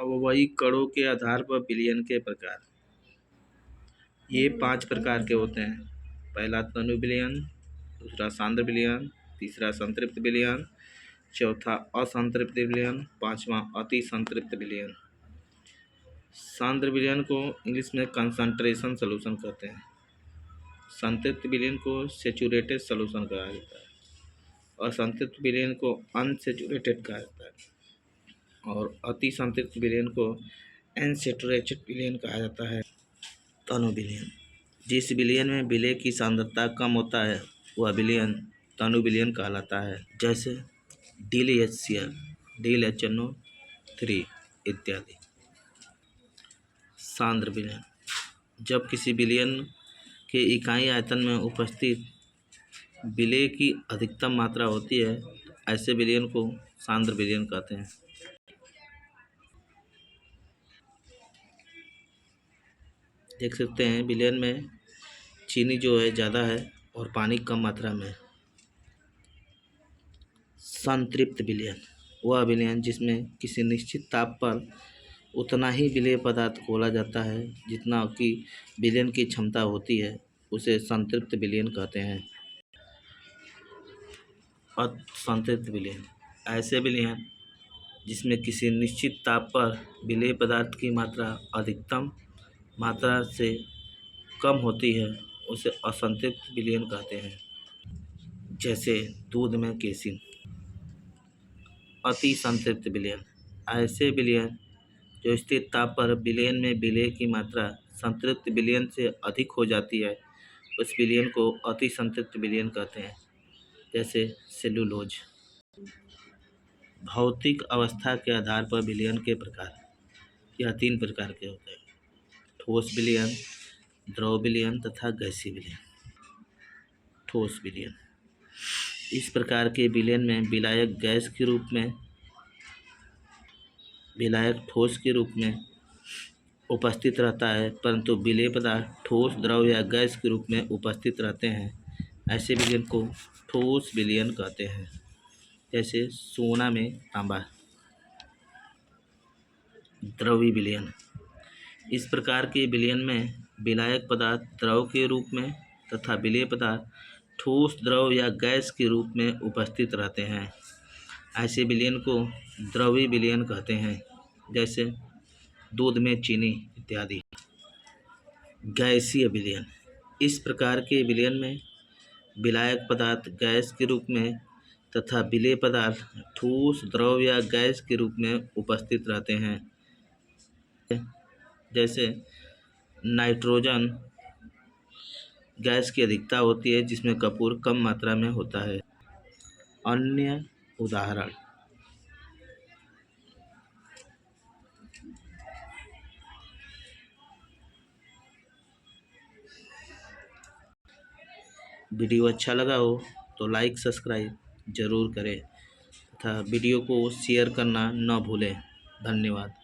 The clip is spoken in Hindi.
अवयवी कणों के आधार पर विलयन के प्रकार। ये 5 प्रकार के होते हैं। पहला तनु विलयन, दूसरा सांद्र विलयन, तीसरा संतृप्त विलयन, चौथा असंतृप्त विलयन, पांचवा अति संतृप्त विलयन। सांद्र विलयन को इंग्लिश में कंसंट्रेशन सॉल्यूशन कहते हैं। संतृप्त विलयन को सैचुरेटेड सॉल्यूशन कहा जाता है। असंतृप्त विलयन को अनसैचुरेटेड कहा जाता है और अति संतृप्त विलयन को अनसैचुरेटेड विलयन कहा जाता है। तनु विलयन, जिस विलयन में विलय की सांद्रता कम होता है वह विलयन तनु विलयन कहलाता है, जैसे DiHCl, DiHNO3 इत्यादि। सांद्र विलयन, जब किसी विलयन के इकाई आयतन में उपस्थित विलय की अधिकतम मात्रा होती है तो ऐसे विलयन को सांद्र विलयन कहते हैं। देख सकते हैं विलयन में चीनी जो है ज़्यादा है और पानी कम मात्रा में। संतृप्त विलयन, वह विलयन जिसमें किसी निश्चित ताप पर उतना ही विलेय पदार्थ घोला जाता है जितना कि विलयन की क्षमता होती है, उसे संतृप्त विलयन कहते हैं। असंतृप्त विलयन, ऐसे विलयन जिसमें किसी निश्चित ताप पर विलेय पदार्थ की मात्रा अधिकतम मात्रा से कम होती है, उसे असंतृप्त विलयन कहते हैं, जैसे दूध में केसिन। अति संतृप्त विलयन, ऐसे विलयन जो स्थिर ताप पर विलयन में विलेय की मात्रा संतृप्त विलयन से अधिक हो जाती है, उस विलयन को अति संतृप्त विलयन कहते हैं, जैसे सेलुलोज। भौतिक अवस्था के आधार पर विलयन के प्रकार, यह 3 प्रकार के होते हैं: ठोस विलयन, द्रव विलयन तथा गैसीय विलयन। ठोस विलयन, इस प्रकार के विलयन में विलायक गैस के रूप में, विलायक ठोस के रूप में उपस्थित रहता है, परंतु विलेय पदार्थ ठोस, द्रव या गैस के रूप में उपस्थित रहते हैं। ऐसे विलयन को ठोस विलयन कहते हैं, जैसे सोना में तांबा। द्रवी विलयन, इस प्रकार के विलयन में विलायक पदार्थ द्रव के रूप में तथा विलेय पदार्थ ठोस, द्रव या गैस के रूप में उपस्थित रहते हैं। ऐसे विलयन को द्रवी विलयन कहते हैं, जैसे दूध में चीनी इत्यादि। गैसीय विलयन, इस प्रकार के विलयन में विलायक पदार्थ गैस के रूप में तथा विलेय पदार्थ ठोस, द्रव या गैस के रूप में उपस्थित रहते हैं, जैसे नाइट्रोजन गैस की अधिकता होती है जिसमें कपूर कम मात्रा में होता है। अन्य उदाहरण: वीडियो अच्छा लगा हो तो लाइक सब्सक्राइब जरूर करें तथा वीडियो को शेयर करना न भूलें। धन्यवाद।